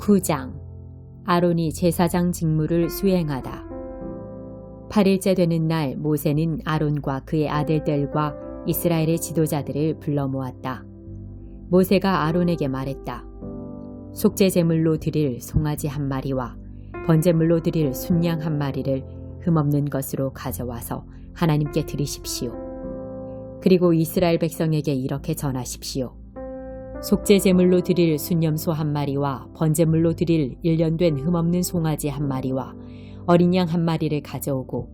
9장 아론이 제사장 직무를 수행하다. 8일째 되는 날 모세는 아론과 그의 아들들과 이스라엘의 지도자들을 불러 모았다. 모세가 아론에게 말했다. 속죄 제물로 드릴 송아지 한 마리와 번제물로 드릴 순양 한 마리를 흠없는 것으로 가져와서 하나님께 드리십시오. 그리고 이스라엘 백성에게 이렇게 전하십시오. 속죄 제물로 드릴 순염소 한 마리와 번제물로 드릴 1년 된 흠없는 송아지 한 마리와 어린 양 한 마리를 가져오고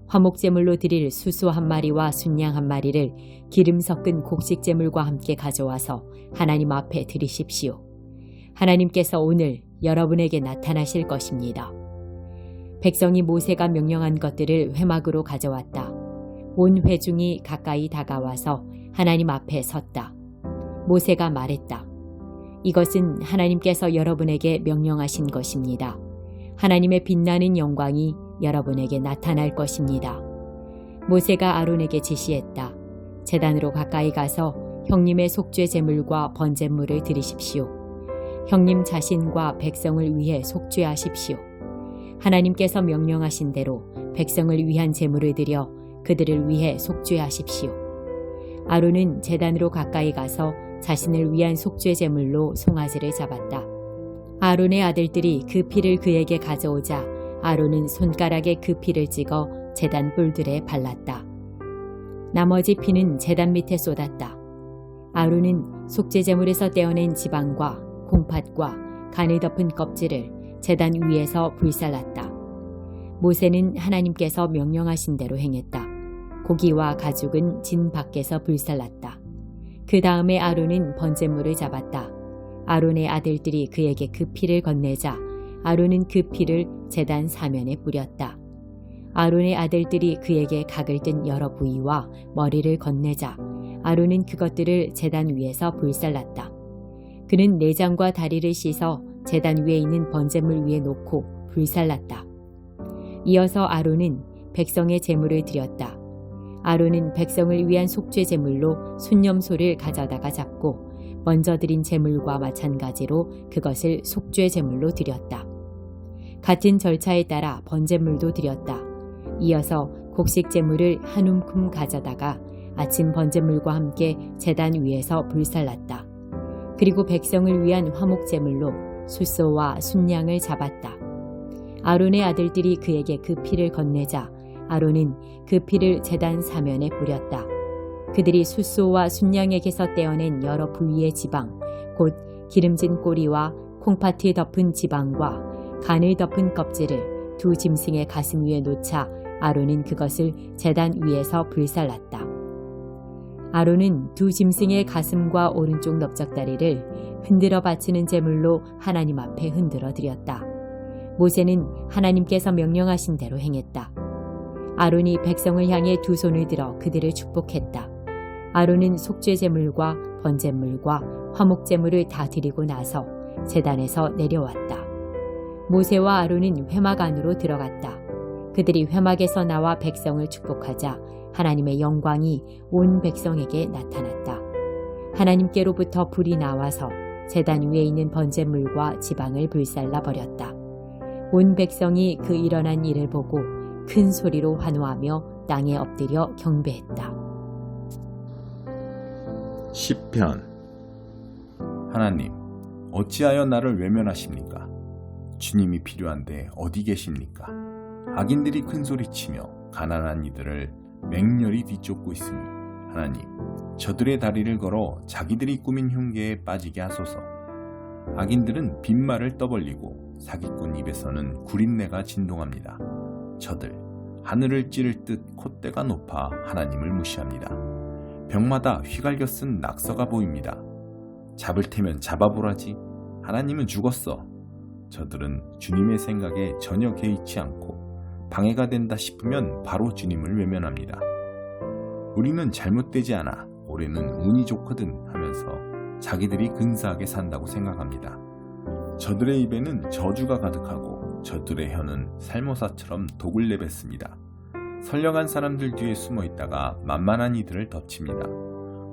화목 제물로 드릴 수소 한 마리와 순양 한 마리를 기름 섞은 곡식 제물과 함께 가져와서 하나님 앞에 드리십시오. 하나님께서 오늘 여러분에게 나타나실 것입니다. 백성이 모세가 명령한 것들을 회막으로 가져왔다. 온 회중이 가까이 다가와서 하나님 앞에 섰다. 모세가 말했다. 이것은 하나님께서 여러분에게 명령하신 것입니다. 하나님의 빛나는 영광이 여러분에게 나타날 것입니다. 모세가 아론에게 지시했다. 제단으로 가까이 가서 형님의 속죄 제물과 번제물을 드리십시오. 형님 자신과 백성을 위해 속죄하십시오. 하나님께서 명령하신 대로 백성을 위한 제물을 드려 그들을 위해 속죄하십시오. 아론은 제단으로 가까이 가서 자신을 위한 속죄 제물로 송아지를 잡았다. 아론의 아들들이 그 피를 그에게 가져오자 아론은 손가락에 그 피를 찍어 제단 뿔들에 발랐다. 나머지 피는 제단 밑에 쏟았다. 아론은 속죄 제물에서 떼어낸 지방과 콩팥과 간을 덮은 껍질을 제단 위에서 불살랐다. 모세는 하나님께서 명령하신 대로 행했다. 고기와 가죽은 진 밖에서 불살랐다. 그 다음에 아론은 번제물을 잡았다. 아론의 아들들이 그에게 그 피를 건네자 아론은 그 피를 제단 사면에 뿌렸다. 아론의 아들들이 그에게 각을 뜬 여러 부위와 머리를 건네자 아론은 그것들을 제단 위에서 불살랐다. 그는 내장과 다리를 씻어 제단 위에 있는 번제물 위에 놓고 불살랐다. 이어서 아론은 백성의 제물을 드렸다. 아론은 백성을 위한 속죄 제물로 순염소를 가져다가 잡고 먼저 드린 제물과 마찬가지로 그것을 속죄 제물로 드렸다. 같은 절차에 따라 번제물도 드렸다. 이어서 곡식 제물을 한 움큼 가져다가 아침 번제물과 함께 제단 위에서 불살랐다. 그리고 백성을 위한 화목 제물로 숫소와 순양을 잡았다. 아론의 아들들이 그에게 그 피를 건네자 아론은 그 피를 제단 사면에 뿌렸다. 그들이 숫소와 순양에게서 떼어낸 여러 부위의 지방, 곧 기름진 꼬리와 콩팥이 덮은 지방과 간을 덮은 껍질을 두 짐승의 가슴 위에 놓자 아론은 그것을 제단 위에서 불살랐다. 아론은 두 짐승의 가슴과 오른쪽 넓적다리를 흔들어 바치는 제물로 하나님 앞에 흔들어 드렸다. 모세는 하나님께서 명령하신 대로 행했다. 아론이 백성을 향해 두 손을 들어 그들을 축복했다. 아론은 속죄 제물과 번제물과 화목 제물을 다 드리고 나서 제단에서 내려왔다. 모세와 아론은 회막 안으로 들어갔다. 그들이 회막에서 나와 백성을 축복하자 하나님의 영광이 온 백성에게 나타났다. 하나님께로부터 불이 나와서 제단 위에 있는 번제물과 지방을 불살라 버렸다. 온 백성이 그 일어난 일을 보고 큰 소리로 환호하며 땅에 엎드려 경배했다. 시편. 하나님, 어찌하여 나를 외면하십니까? 주님이 필요한데 어디 계십니까? 악인들이 큰 소리치며 가난한 이들을 맹렬히 뒤쫓고 있으니 하나님, 저들의 다리를 걸어 자기들이 꾸민 흉계에 빠지게 하소서. 악인들은 빈말을 떠벌리고 사기꾼 입에서는 구린내가 진동합니다. 저들 하늘을 찌를 듯 콧대가 높아 하나님을 무시합니다. 벽마다 휘갈겨 쓴 낙서가 보입니다. 잡을 테면 잡아보라지. 하나님은 죽었어. 저들은 주님의 생각에 전혀 개의치 않고 방해가 된다 싶으면 바로 주님을 외면합니다. 우리는 잘못되지 않아. 올해는 운이 좋거든 하면서 자기들이 근사하게 산다고 생각합니다. 저들의 입에는 저주가 가득하고 저들의 혀는 살모사처럼 독을 내뱉습니다. 선량한 사람들 뒤에 숨어 있다가 만만한 이들을 덮칩니다.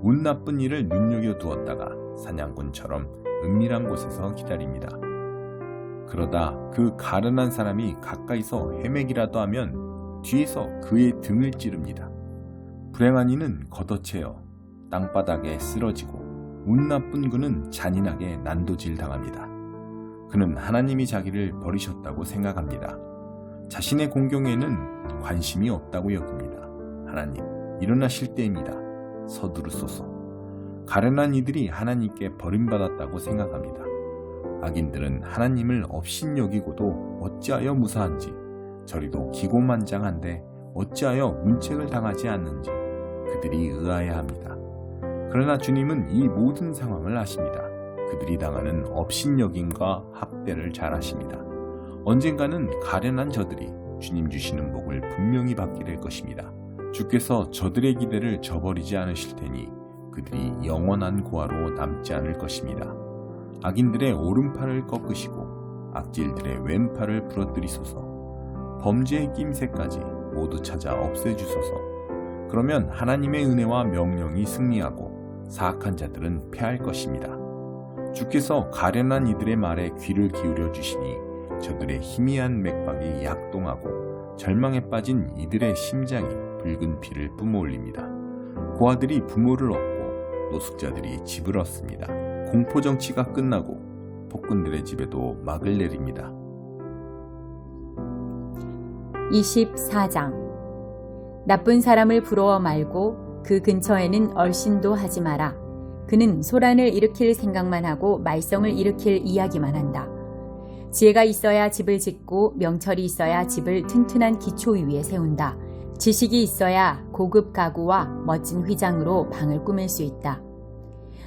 운 나쁜 일을 눈여겨두었다가 사냥꾼처럼 은밀한 곳에서 기다립니다. 그러다 그 가련한 사람이 가까이서 헤매기라도 하면 뒤에서 그의 등을 찌릅니다. 불행한 이는 걷어채어 땅바닥에 쓰러지고 운 나쁜 그는 잔인하게 난도질 당합니다. 그는 하나님이 자기를 버리셨다고 생각합니다. 자신의 공경에는 관심이 없다고 여깁니다. 하나님, 일어나실 때입니다. 서두르소서. 가련한 이들이 하나님께 버림받았다고 생각합니다. 악인들은 하나님을 업신여기고도 어찌하여 무사한지, 저리도 기고만장한데 어찌하여 문책을 당하지 않는지 그들이 의아해합니다. 그러나 주님은 이 모든 상황을 아십니다. 그들이 당하는 업신여김과 학대를 잘 아십니다. 언젠가는 가련한 저들이 주님 주시는 복을 분명히 받게 될 것입니다. 주께서 저들의 기대를 저버리지 않으실 테니 그들이 영원한 고아로 남지 않을 것입니다. 악인들의 오른팔을 꺾으시고 악질들의 왼팔을 부러뜨리소서. 범죄의 낌새까지 모두 찾아 없애주소서. 그러면 하나님의 은혜와 명령이 승리하고 사악한 자들은 패할 것입니다. 주께서 가련한 이들의 말에 귀를 기울여 주시니 저들의 희미한 맥박이 약동하고 절망에 빠진 이들의 심장이 붉은 피를 뿜어올립니다. 고아들이 부모를 얻고 노숙자들이 집을 얻습니다. 공포정치가 끝나고 폭군들의 집에도 막을 내립니다. 24장. 나쁜 사람을 부러워 말고 그 근처에는 얼씬도 하지 마라. 그는 소란을 일으킬 생각만 하고 말썽을 일으킬 이야기만 한다. 지혜가 있어야 집을 짓고 명철이 있어야 집을 튼튼한 기초 위에 세운다. 지식이 있어야 고급 가구와 멋진 휘장으로 방을 꾸밀 수 있다.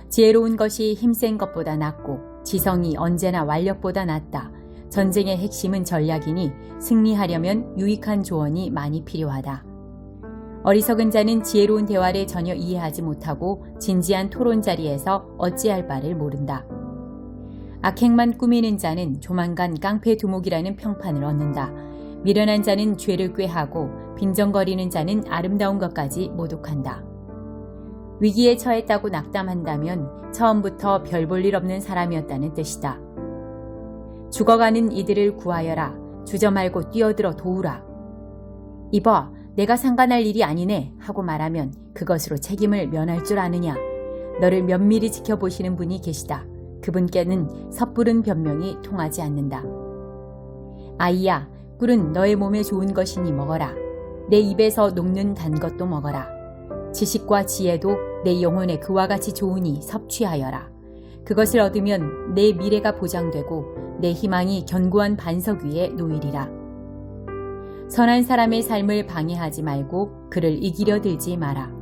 지혜로운 것이 힘센 것보다 낫고 지성이 언제나 완력보다 낫다. 전쟁의 핵심은 전략이니 승리하려면 유익한 조언이 많이 필요하다. 어리석은 자는 지혜로운 대화를 전혀 이해하지 못하고 진지한 토론 자리에서 어찌할 바를 모른다. 악행만 꾸미는 자는 조만간 깡패 두목이라는 평판을 얻는다. 미련한 자는 죄를 꾀하고 빈정거리는 자는 아름다운 것까지 모독한다. 위기에 처했다고 낙담한다면 처음부터 별 볼 일 없는 사람이었다는 뜻이다. 죽어가는 이들을 구하여라. 주저 말고 뛰어들어 도우라. 이봐, 내가 상관할 일이 아니네 하고 말하면 그것으로 책임을 면할 줄 아느냐. 너를 면밀히 지켜보시는 분이 계시다. 그분께는 섣부른 변명이 통하지 않는다. 아이야, 꿀은 너의 몸에 좋은 것이니 먹어라. 내 입에서 녹는 단 것도 먹어라. 지식과 지혜도 내 영혼에 그와 같이 좋으니 섭취하여라. 그것을 얻으면 내 미래가 보장되고 내 희망이 견고한 반석 위에 놓이리라. 선한 사람의 삶을 방해하지 말고 그를 이기려 들지 마라.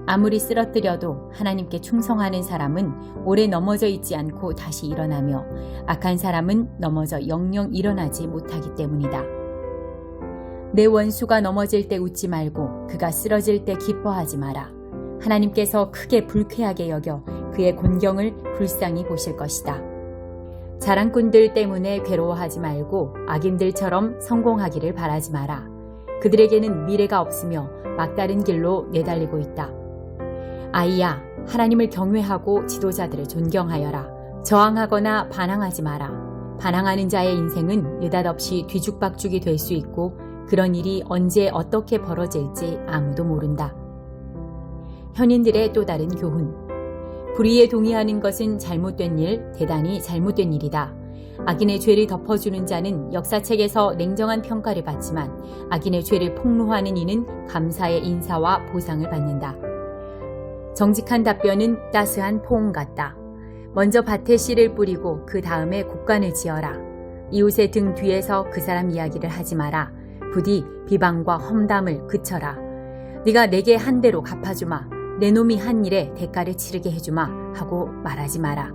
아무리 쓰러뜨려도 하나님께 충성하는 사람은 오래 넘어져 있지 않고 다시 일어나며 악한 사람은 넘어져 영영 일어나지 못하기 때문이다. 내 원수가 넘어질 때 웃지 말고 그가 쓰러질 때 기뻐하지 마라. 하나님께서 크게 불쾌하게 여겨 그의 곤경을 불쌍히 보실 것이다. 자랑꾼들 때문에 괴로워하지 말고 악인들처럼 성공하기를 바라지 마라. 그들에게는 미래가 없으며 막다른 길로 내달리고 있다. 아이야, 하나님을 경외하고 지도자들을 존경하여라. 저항하거나 반항하지 마라. 반항하는 자의 인생은 느닷없이 뒤죽박죽이 될 수 있고 그런 일이 언제 어떻게 벌어질지 아무도 모른다. 현인들의 또 다른 교훈. 불의에 동의하는 것은 잘못된 일, 대단히 잘못된 일이다. 악인의 죄를 덮어주는 자는 역사책에서 냉정한 평가를 받지만 악인의 죄를 폭로하는 이는 감사의 인사와 보상을 받는다. 정직한 답변은 따스한 포옹 같다. 먼저 밭에 씨를 뿌리고 그 다음에 곡간을 지어라. 이웃의 등 뒤에서 그 사람 이야기를 하지 마라. 부디 비방과 험담을 그쳐라. 네가 내게 한 대로 갚아주마. 내 놈이 한 일에 대가를 치르게 해주마 하고 말하지 마라.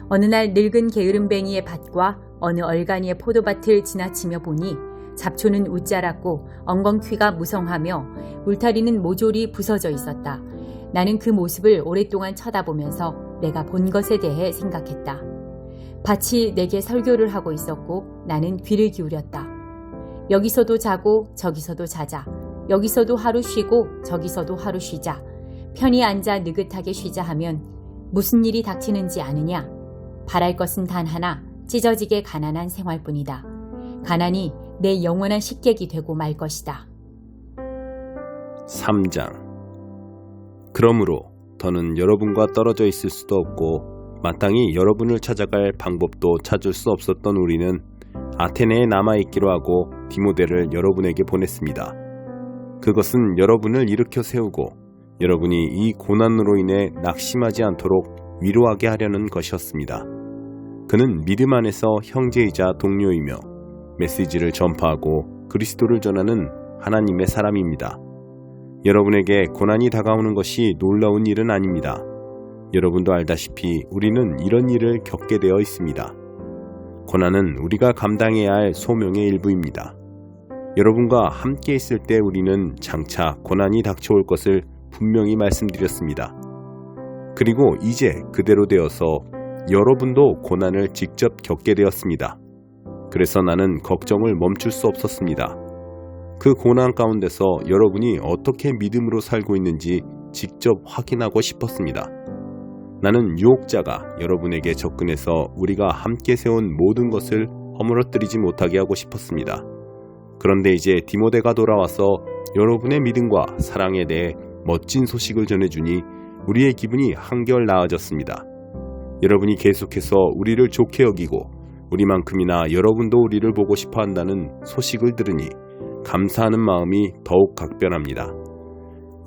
어느 날 늙은 게으름뱅이의 밭과 어느 얼간이의 포도밭을 지나치며 보니 잡초는 웃자랐고 엉겅퀴가 무성하며 울타리는 모조리 부서져 있었다. 나는 그 모습을 오랫동안 쳐다보면서 내가 본 것에 대해 생각했다. 밭이 내게 설교를 하고 있었고 나는 귀를 기울였다. 여기서도 자고 저기서도 자자. 여기서도 하루 쉬고 저기서도 하루 쉬자. 편히 앉아 느긋하게 쉬자 하면 무슨 일이 닥치는지 아느냐? 바랄 것은 단 하나, 찢어지게 가난한 생활뿐이다. 가난이 내 영원한 식객이 되고 말 것이다. 3장. 그러므로 더는 여러분과 떨어져 있을 수도 없고 마땅히 여러분을 찾아갈 방법도 찾을 수 없었던 우리는 아테네에 남아있기로 하고 디모데를 여러분에게 보냈습니다. 그것은 여러분을 일으켜 세우고 여러분이 이 고난으로 인해 낙심하지 않도록 위로하게 하려는 것이었습니다. 그는 믿음 안에서 형제이자 동료이며 메시지를 전파하고 그리스도를 전하는 하나님의 사람입니다. 여러분에게 고난이 다가오는 것이 놀라운 일은 아닙니다. 여러분도 알다시피 우리는 이런 일을 겪게 되어 있습니다. 고난은 우리가 감당해야 할 소명의 일부입니다. 여러분과 함께 있을 때 우리는 장차 고난이 닥쳐올 것을 분명히 말씀드렸습니다. 그리고 이제 그대로 되어서 여러분도 고난을 직접 겪게 되었습니다. 그래서 나는 걱정을 멈출 수 없었습니다. 그 고난 가운데서 여러분이 어떻게 믿음으로 살고 있는지 직접 확인하고 싶었습니다. 나는 유혹자가 여러분에게 접근해서 우리가 함께 세운 모든 것을 허물어뜨리지 못하게 하고 싶었습니다. 그런데 이제 디모데가 돌아와서 여러분의 믿음과 사랑에 대해 멋진 소식을 전해주니 우리의 기분이 한결 나아졌습니다. 여러분이 계속해서 우리를 좋게 여기고 우리만큼이나 여러분도 우리를 보고 싶어 한다는 소식을 들으니 감사하는 마음이 더욱 각별합니다.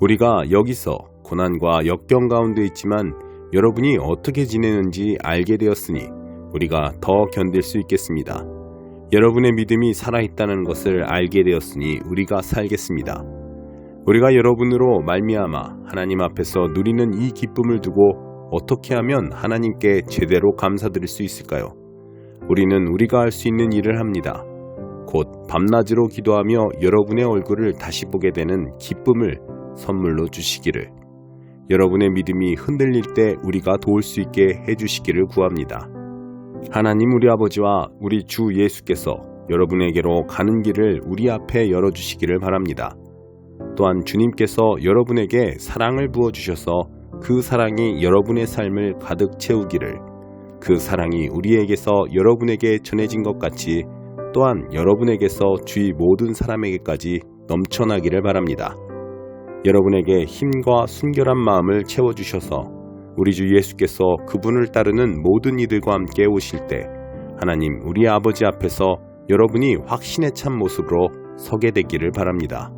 우리가 여기서 고난과 역경 가운데 있지만 여러분이 어떻게 지내는지 알게 되었으니 우리가 더 견딜 수 있겠습니다. 여러분의 믿음이 살아있다는 것을 알게 되었으니 우리가 살겠습니다. 우리가 여러분으로 말미암아 하나님 앞에서 누리는 이 기쁨을 두고 어떻게 하면 하나님께 제대로 감사드릴 수 있을까요? 우리는 우리가 할 수 있는 일을 합니다. 곧 밤낮으로 기도하며 여러분의 얼굴을 다시 보게 되는 기쁨을 선물로 주시기를, 여러분의 믿음이 흔들릴 때 우리가 도울 수 있게 해주시기를 구합니다. 하나님 우리 아버지와 우리 주 예수께서 여러분에게로 가는 길을 우리 앞에 열어주시기를 바랍니다. 또한 주님께서 여러분에게 사랑을 부어주셔서 그 사랑이 여러분의 삶을 가득 채우기를, 그 사랑이 우리에게서 여러분에게 전해진 것 같이 또한 여러분에게서 주위 모든 사람에게까지 넘쳐나기를 바랍니다. 여러분에게 힘과 순결한 마음을 채워주셔서 우리 주 예수께서 그분을 따르는 모든 이들과 함께 오실 때 하나님 우리 아버지 앞에서 여러분이 확신에 찬 모습으로 서게 되기를 바랍니다.